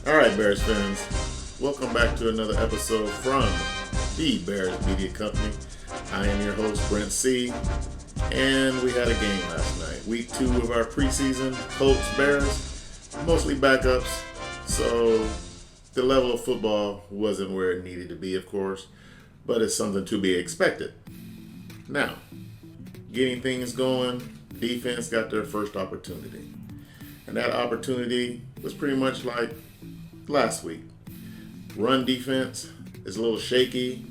All right, Bears fans, welcome back to another episode from the Bears Media Company. I am your host, Brent C., and we had a game last night. Week 2 of our preseason, Colts Bears, mostly backups, so the level of football wasn't where it needed to be, of course, but it's something to be expected. Now, getting things going, defense got their first opportunity. And that opportunity was pretty much like last week. Run defense is a little shaky.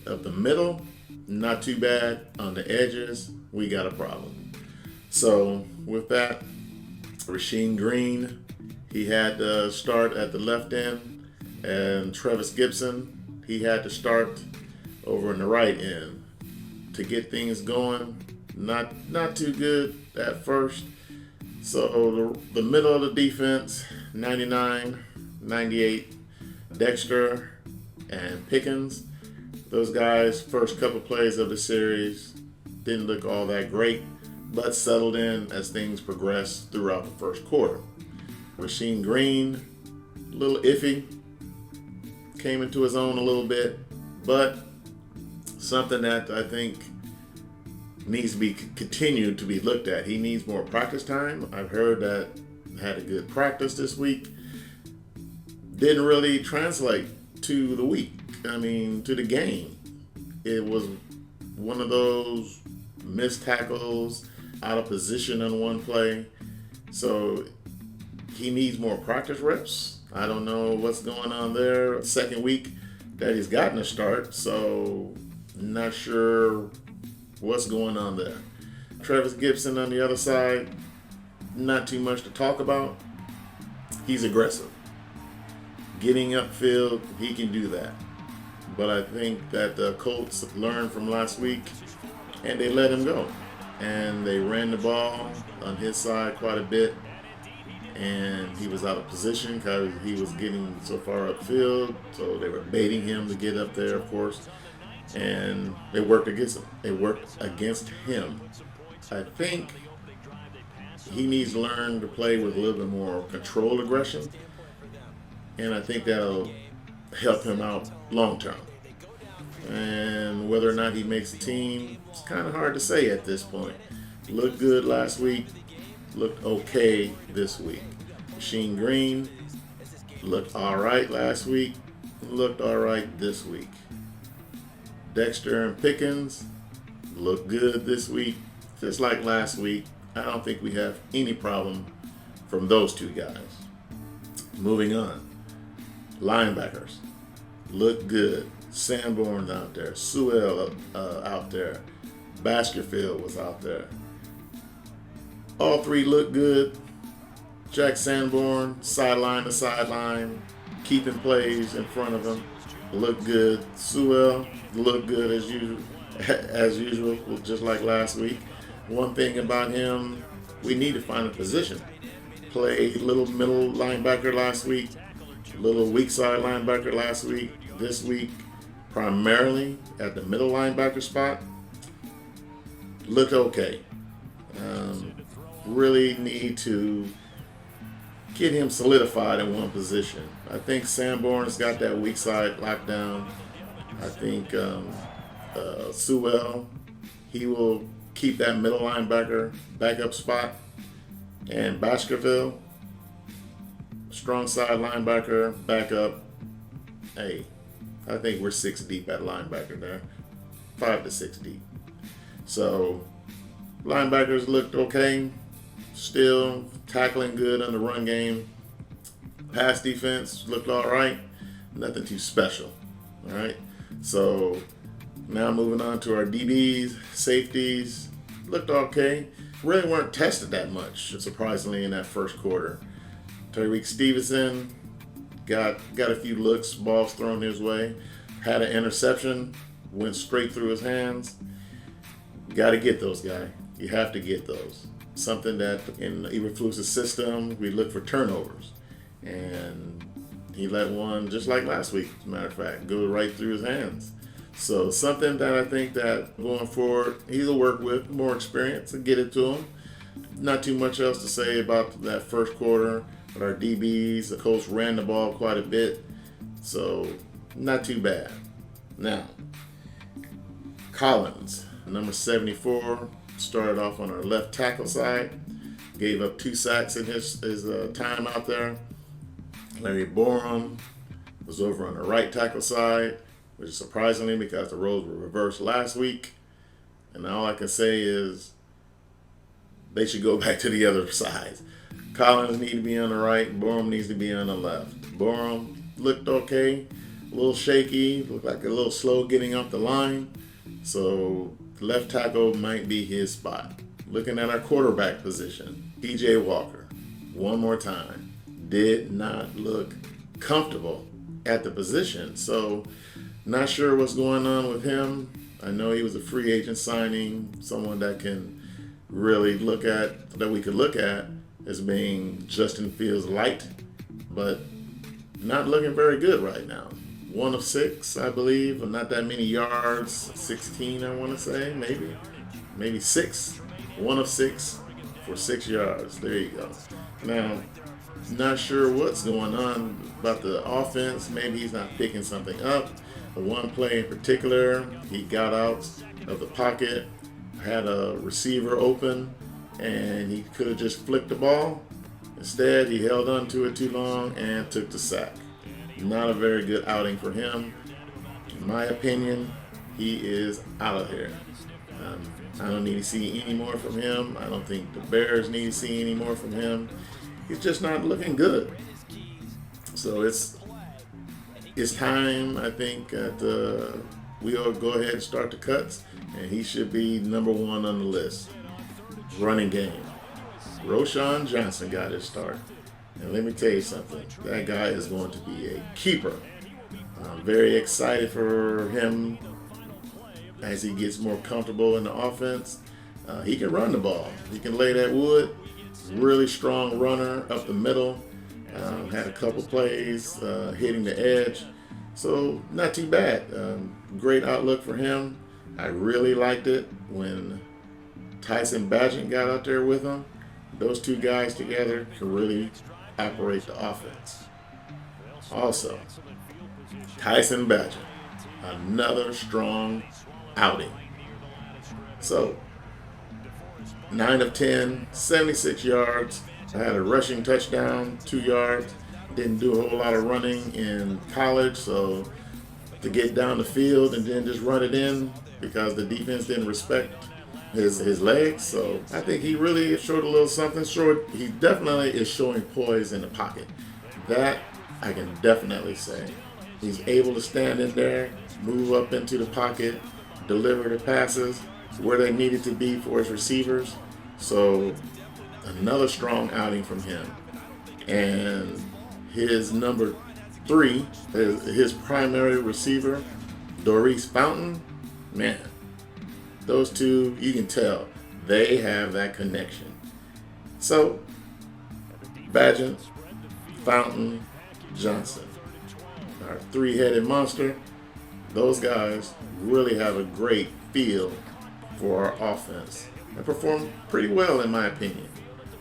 Up the middle, not too bad. On the edges, we got a problem. So with that, Rasheem Green, he had to start at the left end, and Travis Gibson, he had to start over in the right end to get things going. Not too good at first. So the middle of the defense, 99, 98, Dexter and Pickens, those guys, first couple plays of the series didn't look all that great, but settled in as things progressed throughout the first quarter. Rasheem Green, a little iffy, came into his own a little bit, but something that I think needs to be continued to be looked at. He needs more practice time. I've heard that had a good practice this week. Didn't really translate to the week. To the game. It was one of those missed tackles, out of position on one play. So he needs more practice reps. I don't know what's going on there. Second week that he's gotten a start, so not sure what's going on there. Travis Gibson on the other side, not too much to talk about. He's aggressive. Getting upfield, he can do that. But I think that the Colts learned from last week, and they let him go. And they ran the ball on his side quite a bit, and he was out of position because he was getting so far upfield, so they were baiting him to get up there, of course. And they worked against him. I think he needs to learn to play with a little bit more controlled aggression, and I think that'll help him out long term. And whether or not he makes the team, it's kind of hard to say at this point. Looked good last week, looked okay this week. Rasheem Green looked all right last week, looked all right this week. Dexter and Pickens look good this week. Just like last week, I don't think we have any problem from those two guys. Moving on. Linebackers look good. Sanborn out there. Sewell out there. Baskerville was out there. All three look good. Jack Sanborn, sideline to sideline, keeping plays in front of him. Look good. Sewell looked good as usual, just like last week. One thing about him, we need to find a position. Played little middle linebacker last week, little weak side linebacker last week. This week, primarily at the middle linebacker spot. Looked okay. Really need to get him solidified in one position. I think Sanborn's got that weak side locked down. I think Sewell, he will keep that middle linebacker backup spot. And Baskerville, strong side linebacker, backup. Hey, I think we're 6 deep at linebacker there. 5 to 6 deep. So, linebackers looked okay. Still tackling good on the run game. Pass defense looked all right. Nothing too special. All right. So now moving on to our DBs, safeties, looked okay. Really weren't tested that much, surprisingly, in that first quarter. Tyreek Stevenson got a few looks, balls thrown his way. Had an interception, went straight through his hands. Got to get those, guys. You have to get those. Something that in Eberflus's system, we look for turnovers. And he let one, just like last week, as a matter of fact, go right through his hands. So something that I think that going forward, he'll work with, more experience and get it to him. Not too much else to say about that first quarter. But our DBs, the Colts ran the ball quite a bit, so not too bad. Now, Collins, number 74, started off on our left tackle side, gave up 2 sacks in his time out there. Larry Borum was over on the right tackle side, which is surprisingly because the roles were reversed last week. And all I can say is they should go back to the other sides. Collins needs to be on the right. Borum needs to be on the left. Borum looked okay, a little shaky, looked like a little slow getting up the line. So left tackle might be his spot. Looking at our quarterback position, P.J. Walker, one more time, did not look comfortable at the position. So not sure what's going on with him. I know he was a free agent signing, someone that can really that we could look at as being Justin Fields light, but not looking very good right now. 1 of 6, I believe, and not that many yards. 16, I want to say, maybe 6. 1 of 6 for 6 yards. There you go. Now, not sure what's going on about the offense. Maybe he's not picking something up. The one play in particular, he got out of the pocket, had a receiver open, and he could have just flicked the ball. Instead, he held on to it too long and took the sack. Not a very good outing for him. In my opinion, he is out of here. I don't need to see any more from him. I don't think the Bears need to see any more from him. He's just not looking good. So it's time, I think, that we'll go ahead and start the cuts, and he should be number 1 on the list. Running game. Roschon Johnson got his start. And let me tell you something, that guy is going to be a keeper. I'm very excited for him as he gets more comfortable in the offense. He can run the ball. He can lay that wood. Really strong runner up the middle. Had a couple plays hitting the edge. So not too bad. Great outlook for him. I really liked it when Tyson Bagent got out there with him. Those two guys together can really operate the offense. Also, Tyson Bagent, another strong outing. So, 9 of 10, 76 yards. I had a rushing touchdown, 2 yards. Didn't do a whole lot of running in college, so to get down the field and then just run it in because the defense didn't respect his legs. So I think he really showed a little something. He definitely is showing poise in the pocket. That I can definitely say. He's able to stand in there, move up into the pocket, deliver the passes where they needed to be for his receivers. So another strong outing from him. And his number 3, his primary receiver, Doris Fountain, man, those two, you can tell, they have that connection. So, Bagent, Fountain, Johnson, our 3-headed monster, those guys really have a great feel for our offense and perform pretty well in my opinion.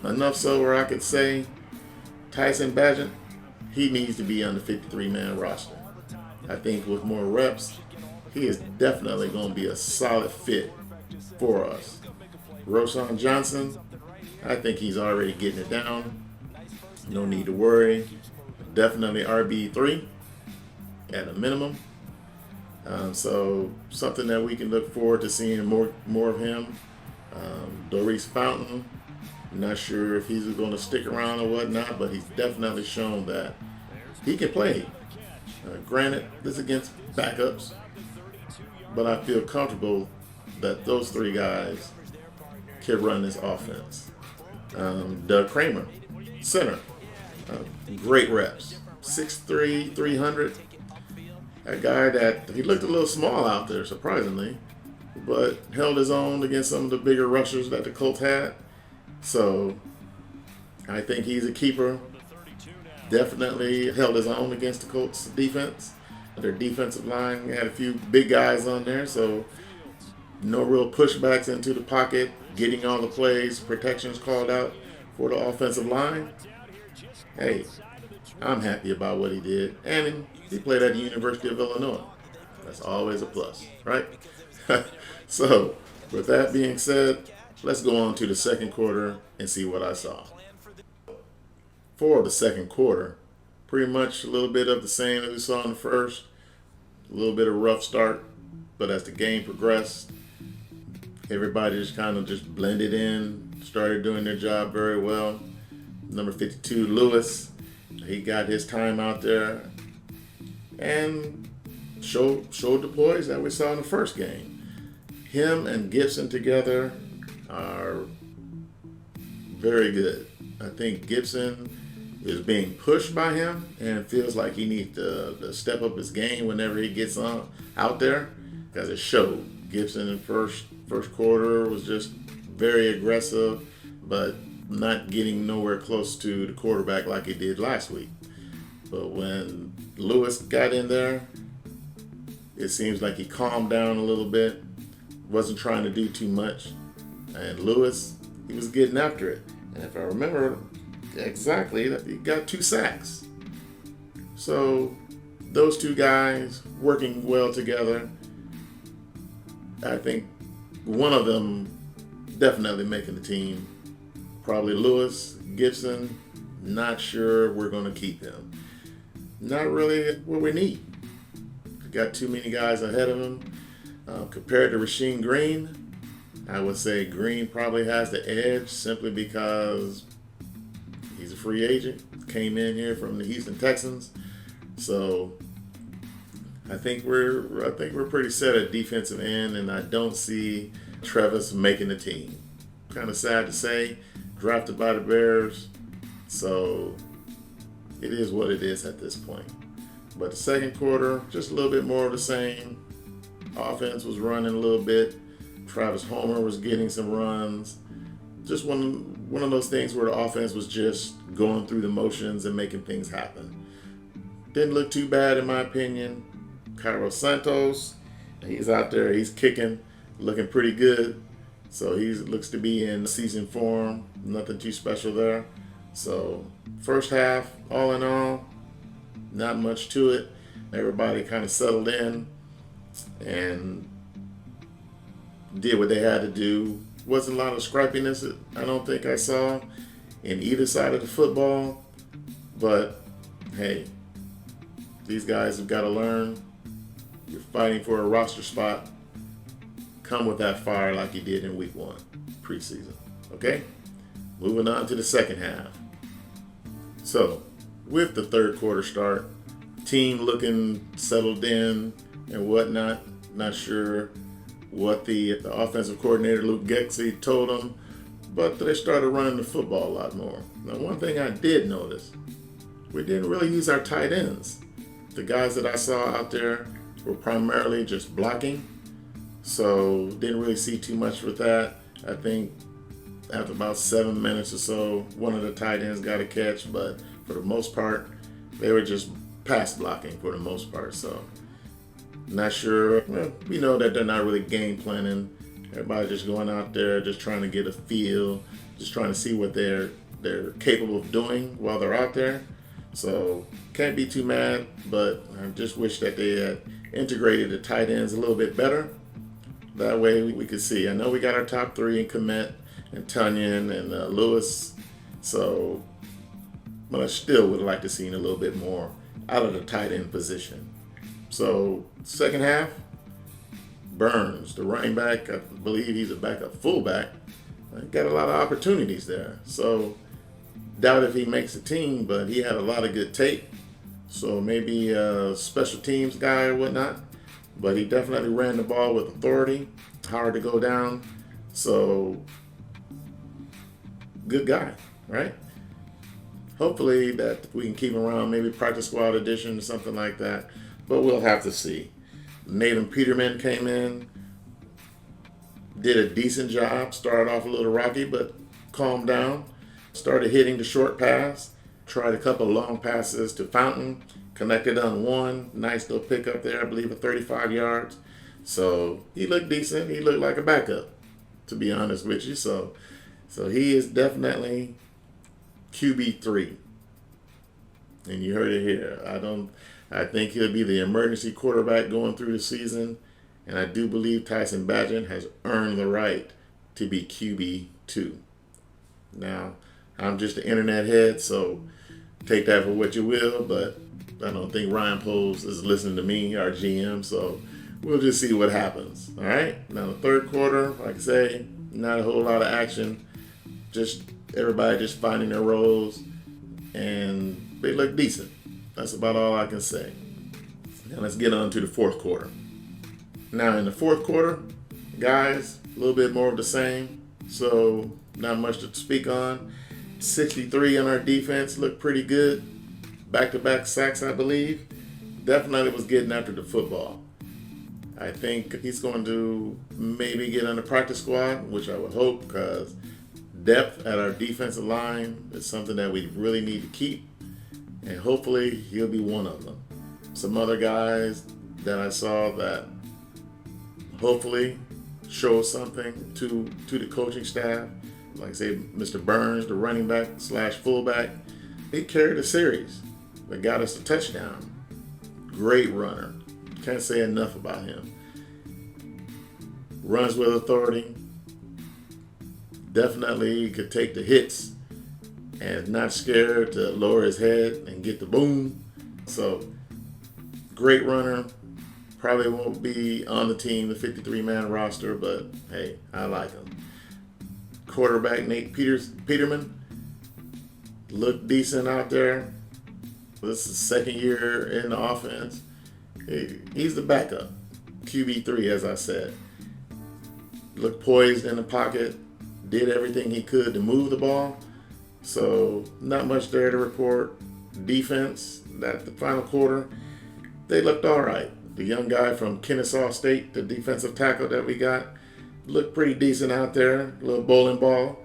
Enough so where I could say Tyson Bagent, he needs to be on the 53-man roster. I think with more reps, he is definitely going to be a solid fit for us. Roschon Johnson, I think he's already getting it down. No need to worry. Definitely RB3 at a minimum. So something that we can look forward to seeing more of him. Doris Fountain, I'm not sure if he's going to stick around or whatnot, but he's definitely shown that he can play. Granted, this is against backups, but I feel comfortable that those 3 guys can run this offense. Doug Kramer, center, great reps, 6'3", 300. A guy that he looked a little small out there, surprisingly, but held his own against some of the bigger rushers that the Colts had. So I think he's a keeper. Definitely held his own against the Colts defense. Their defensive line had a few big guys on there, so no real pushbacks into the pocket, getting all the plays, protections called out for the offensive line. hey, I'm happy about what he did. And he played at the University of Illinois. That's always a plus, right? So, with that being said, let's go on to the second quarter and see what I saw. For the second quarter, pretty much a little bit of the same as we saw in the first. A little bit of rough start, but as the game progressed, everybody just kind of just blended in, started doing their job very well. Number 52, Lewis, he got his time out there and showed the poise that we saw in the first game. Him and Gibson together are very good. I think Gibson is being pushed by him and feels like he needs to step up his game whenever he gets out there, because it showed. Gibson in first quarter was just very aggressive, but not getting nowhere close to the quarterback like he did last week. But when Lewis got in there, it seems like he calmed down a little bit, wasn't trying to do too much. And Lewis, he was getting after it. And if I remember exactly, he got 2 sacks. So those two guys working well together, I think one of them definitely making the team. Probably Lewis. Gibson, not sure we're going to keep him. Not really what we need. Got too many guys ahead of him. Compared to Rasheem Green, I would say Green probably has the edge simply because he's a free agent. Came in here from the Houston Texans. So I think we're pretty set at defensive end, and I don't see Travis making the team. Kind of sad to say, drafted by the Bears, so it is what it is at this point. But the second quarter, just a little bit more of the same. Offense was running a little bit. Travis Homer was getting some runs. Just one of those things where the offense was just going through the motions and making things happen. Didn't look too bad in my opinion. Cairo Santos, he's out there, he's kicking, looking pretty good. So he looks to be in season form, nothing too special there. So first half, all in all, not much to it. Everybody kind of settled in and did what they had to do. Wasn't a lot of scrappiness, I don't think I saw in either side of the football. But hey, these guys have got to learn. You're fighting for a roster spot. Come with that fire like you did in week 1, preseason. Okay? Moving on to the second half. So, with the third quarter start, team looking settled in and whatnot. Not sure what the offensive coordinator, Luke Getsy, told them, but they started running the football a lot more. Now, one thing I did notice, we didn't really use our tight ends. The guys that I saw out there were primarily just blocking, so didn't really see too much with that. I think after about 7 minutes or so, one of the tight ends got a catch, but for the most part, they were just pass blocking for the most part. So not sure. Well, we know that they're not really game planning. Everybody's just going out there, just trying to get a feel, just trying to see what they're capable of doing while they're out there. So can't be too mad, but I just wish that they had integrated the tight ends a little bit better. That way we could see. I know we got our top 3 in Komet and Tunyon and Lewis, so but I still would like to see a little bit more out of the tight end position. So second half, Burns, the running back, I believe he's a backup fullback, got a lot of opportunities there. So doubt if he makes the team, but he had a lot of good tape. So maybe a special teams guy or whatnot. But he definitely ran the ball with authority, hard to go down. So good guy, right? Hopefully that we can keep him around, maybe practice squad edition or something like that. But we'll have to see. Nathan Peterman came in, did a decent job, started off a little rocky, but calmed down. Started hitting the short pass, tried a couple of long passes to Fountain, connected on one. Nice little pickup there, I believe, of 35 yards. So he looked decent. He looked like a backup, to be honest with you. So he is definitely QB3. And you heard it here. I think he'll be the emergency quarterback going through the season. And I do believe Tyson Bagent has earned the right to be QB2. Now, I'm just an internet head, so take that for what you will, but I don't think Ryan Poles is listening to me, our GM, so we'll just see what happens. All right? Now, the third quarter, like I say, not a whole lot of action. Just everybody just finding their roles, and they look decent. That's about all I can say. Now, let's get on to the fourth quarter. Now, in the fourth quarter, guys, a little bit more of the same, so not much to speak on. 63 on our defense, looked pretty good. Back-to-back sacks, I believe. Definitely was getting after the football. I think he's going to maybe get on the practice squad, which I would hope, because depth at our defensive line is something that we really need to keep, and hopefully he'll be one of them. Some other guys that I saw that hopefully show something to the coaching staff, like say Mr. Burns, the running back / fullback. He carried a series that got us a touchdown. Great runner. Can't say enough about him. Runs with authority. Definitely could take the hits and not scared to lower his head and get the boom. So, great runner. Probably won't be on the team, the 53-man roster, but hey, I like him. Quarterback Nate Peterman looked decent out there. This is his second year in the offense. He's the backup, QB3, as I said. Looked poised in the pocket, did everything he could to move the ball. So not much there to report. Defense, that the final quarter, they looked all right. The young guy from Kennesaw State, the defensive tackle that we got, looked pretty decent out there. A little bowling ball.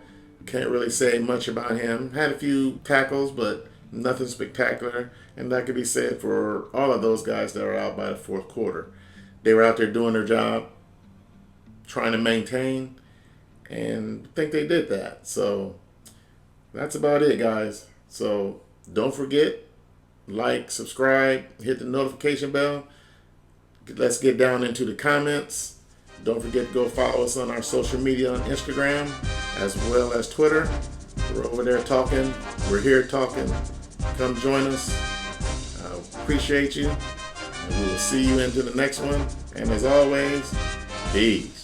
Can't really say much about him. Had a few tackles, but nothing spectacular. And that could be said for all of those guys that were out by the fourth quarter. They were out there doing their job, trying to maintain, and I think they did that. So that's about it, guys. So don't forget, like, subscribe, hit the notification bell. Let's get down into the comments. Don't forget to go follow us on our social media on Instagram as well as Twitter. We're over there talking. We're here talking. Come join us. I appreciate you. And we will see you into the next one. And as always, peace.